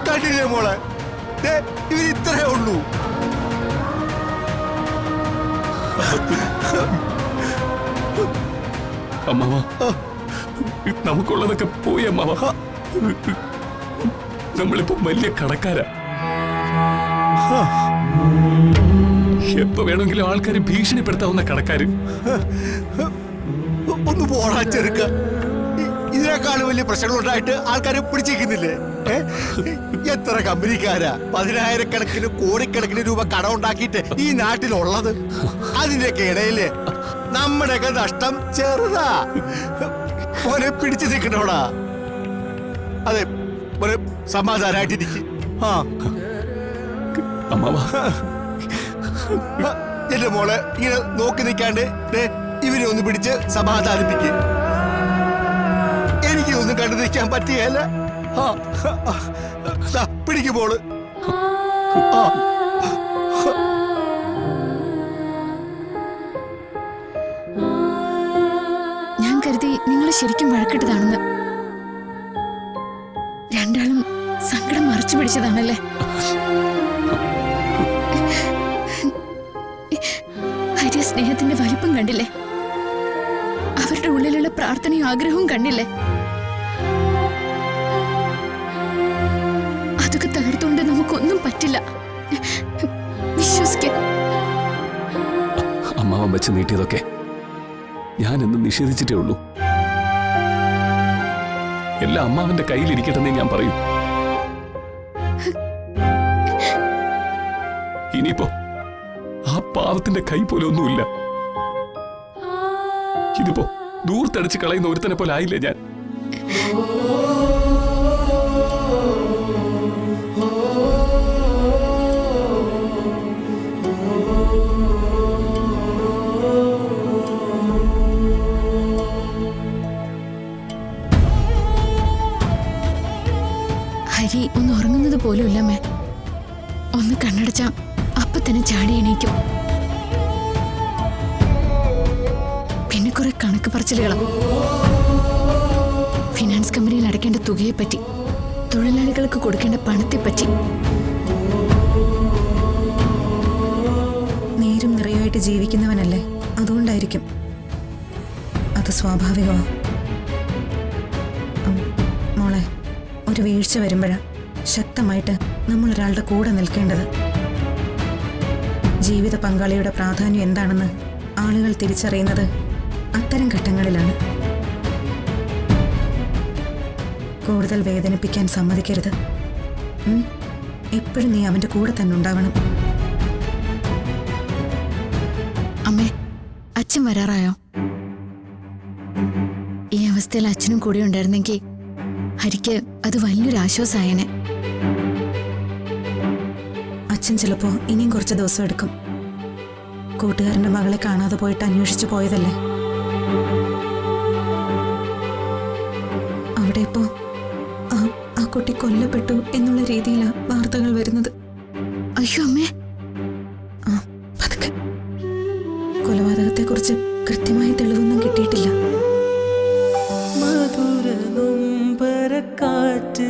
കണ്ടില്ലേ മോളെ, ഇവരിത്രേ ഉള്ളൂ. അമ്മാവ, നമുക്കുള്ളതൊക്കെ പോയി അമ്മാവ. നമ്മളിപ്പോ വലിയ കടക്കാരാ. എപ്പോ വേണമെങ്കിലും ആൾക്കാരെ ഭീഷണിപ്പെടുത്താവുന്ന കടക്കാര്. ഒന്ന് പോടാ ചെറുക്ക, ഇതിനേക്കാളും വലിയ പ്രശ്നങ്ങളുണ്ടായിട്ട് ആൾക്കാരെ പിടിച്ചേക്കുന്നില്ലേ? എത്ര കമ്പനിക്കാരാ 10,000-കണക്കിന് കോടിക്കണക്കിന് രൂപ കടം ഉണ്ടാക്കിയിട്ട് ഈ നാട്ടിലുള്ളത്. അതിന്റെയൊക്കെ ഇടയില് നമ്മുടെയൊക്കെ നഷ്ടം ചെറുതാ. മോനെ പിടിച്ചു നിൽക്കണോടാ. അതെ, മോനെ സമാധാനായിട്ടിരിക്കും. എന്റെ മോളെ ഇങ്ങനെ നോക്കി നിൽക്കാണ്ട് ഇവരെ ഒന്ന് പിടിച്ച് സമാധാനിപ്പിക്കും. എനിക്കൊന്നും കണ്ടു നിൽക്കാൻ പറ്റിയല്ല. പിടിക്കുമ്പോള് ഞാൻ കരുതി നിങ്ങൾ ശരിക്കും വഴക്കിട്ടതാണെന്ന്. രണ്ടാളും സങ്കടം മറച്ചു പിടിച്ചതാണല്ലേ? ഹരിയ സ്നേഹത്തിന്റെ വലിപ്പം കണ്ടില്ലേ? അവരുടെ ഉള്ളിലുള്ള പ്രാർത്ഥനയും ആഗ്രഹവും കണ്ടില്ലേ? അതൊക്കെ തകർത്തുകൊണ്ട് നമുക്കൊന്നും പറ്റില്ല. വിശ്വസിക്ക. അമ്മാവൻ വെച്ച് നീട്ടിയതൊക്കെ ഞാൻ എന്ന് നിഷേധിച്ചിട്ടേ ഉള്ളൂ. എല്ലാം അമ്മാവന്റെ കയ്യിലിരിക്കട്ടെന്നേ ഞാൻ പറയൂ. ഇനിയിപ്പോ ആ പാവത്തിന്റെ കൈ പോലെ ഒന്നുമില്ല. ഇതിപ്പോ ദൂർത്തടിച്ച് കളയുന്ന ഒരുത്തനെ പോലെ ആയില്ലേ ഞാൻ? ഹരി ഒന്ന് ഉറങ്ങുന്നത് പോലും ഇല്ലമ്മേ. ഒന്ന് കണ്ണടച്ച അപ്പൊ തന്നെ ചാടി എണീക്കും. പിന്നെ കുറെ കണക്ക് പറച്ചിലുകളും, ഫിനാൻസ് കമ്പനിയിൽ അടയ്ക്കേണ്ട തുകയെപ്പറ്റി, തൊഴിലാളികൾക്ക് കൊടുക്കേണ്ട പണത്തെപ്പറ്റി. നീരും നിറയായിട്ട് ജീവിക്കുന്നവനല്ലേ, അതുകൊണ്ടായിരിക്കും. അത് സ്വാഭാവികമാണ്. മോളെ, ഒരു വീഴ്ച വരുമ്പോഴാ ശക്തമായിട്ട് നമ്മൾ ഒരാളുടെ കൂടെ നിൽക്കേണ്ടത്. ജീവിത പങ്കാളിയുടെ പ്രാധാന്യം എന്താണെന്ന് ആളുകൾ തിരിച്ചറിയുന്നത് അത്തരം ഘട്ടങ്ങളിലാണ്. കൂടുതൽ വേദനിപ്പിക്കാൻ സമ്മതിക്കരുത്. എപ്പോഴും നീ അവന്റെ കൂടെ തന്നെ ഉണ്ടാവണം. അമ്മേ, അച്ഛൻ വരാറായോ? ഈ അവസ്ഥയിൽ അച്ഛനും കൂടെ ഉണ്ടായിരുന്നെങ്കിൽ ഹരിക്ക് അത് വലിയൊരു ആശ്വാസമായേനെ. അച്ഛൻ ചിലപ്പോ ഇനിയും കുറച്ച് ദിവസം എടുക്കും. കൂട്ടുകാരന്റെ മകളെ കാണാതെ പോയിട്ട് അന്വേഷിച്ചു പോയതല്ലേ. അവിടെ ഇപ്പോ ആ കുട്ടി കൊല്ലപ്പെട്ടു എന്നുള്ള രീതിയിലാണ് വാർത്തകൾ വരുന്നത്. അയ്യോ അമ്മേ, പതുക്കെ. കൊലപാതകത്തെ കുറിച്ച് കൃത്യമായ തെളിവൊന്നും കിട്ടിയിട്ടില്ല. മധുര നൊമ്പരക്കാറ്റ്